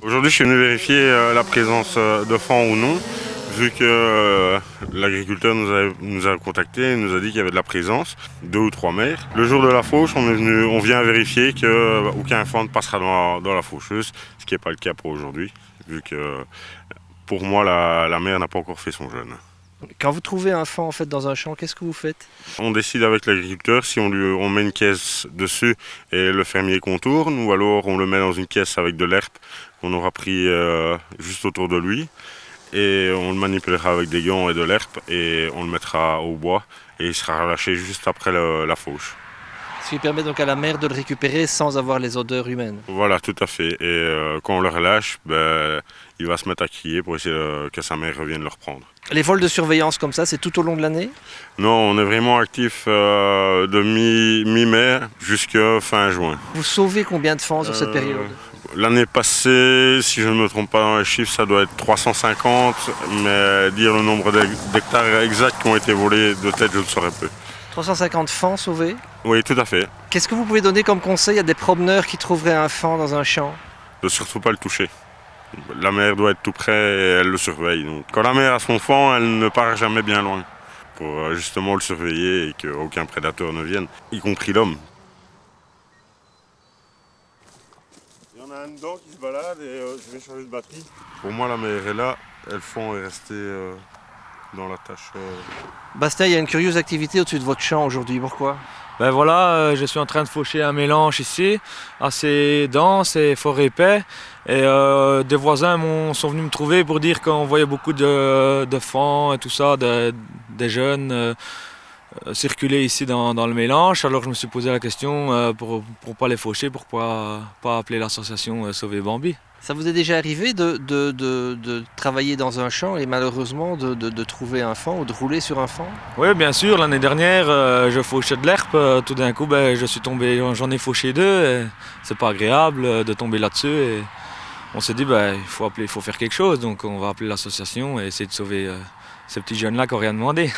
Aujourd'hui, je suis venu vérifier la présence de faons ou non, vu que l'agriculteur nous a contactés et nous a dit qu'il y avait de la présence, 2 ou 3 mères. Le jour de la fauche, on vient vérifier qu'aucun faon ne passera dans la faucheuse, ce qui n'est pas le cas pour aujourd'hui, vu que pour moi, la mère n'a pas encore fait son jeûne. Quand vous trouvez un faon en fait dans un champ, qu'est-ce que vous faites? On décide avec l'agriculteur si on met une caisse dessus et le fermier contourne, ou alors on le met dans une caisse avec de l'herbe qu'on aura pris juste autour de lui, et on le manipulera avec des gants et de l'herbe et on le mettra au bois et il sera relâché juste après la fauche. Ce qui permet donc à la mère de le récupérer sans avoir les odeurs humaines. Voilà, tout à fait. Et quand on le relâche, il va se mettre à crier pour essayer que sa mère revienne le reprendre. Les vols de surveillance comme ça, c'est tout au long de l'année? Non, on est vraiment actif de mi-mai jusqu'à fin juin. Vous sauvez combien de faons sur cette période? L'année passée, si je ne me trompe pas dans les chiffres, ça doit être 350, mais dire le nombre d'hectares exacts qui ont été volés de tête, je ne saurais peu. 350 faons sauvés? Oui, tout à fait. Qu'est-ce que vous pouvez donner comme conseil à des promeneurs qui trouveraient un faon dans un champ? De surtout pas le toucher. La mère doit être tout près et elle le surveille. Donc, quand la mère a son faon, elle ne part jamais bien loin pour justement le surveiller et qu'aucun prédateur ne vienne, y compris l'homme. Il y en a un dedans qui se balade et je vais changer de batterie. Pour moi, la mère est là, le faon est resté dans la tâche. Bastien, il y a une curieuse activité au-dessus de votre champ aujourd'hui, pourquoi? Ben voilà, je suis en train de faucher un mélange ici, assez dense et fort épais. Et des voisins sont venus me trouver pour dire qu'on voyait beaucoup de faons et tout ça, des jeunes circuler ici dans le mélange. Alors je me suis posé la question pour pas les faucher, pour pas appeler l'association Sauver Bambi. Ça vous est déjà arrivé de travailler dans un champ et malheureusement de trouver un faon ou de rouler sur un faon? Oui, bien sûr, l'année dernière, je fauchais de l'herbe. Tout d'un coup, je suis tombé, j'en ai fauché 2. C'est pas agréable de tomber là-dessus. Et on s'est dit, il faut faire quelque chose. Donc on va appeler l'association et essayer de sauver ces petits jeunes-là qui n'ont rien demandé.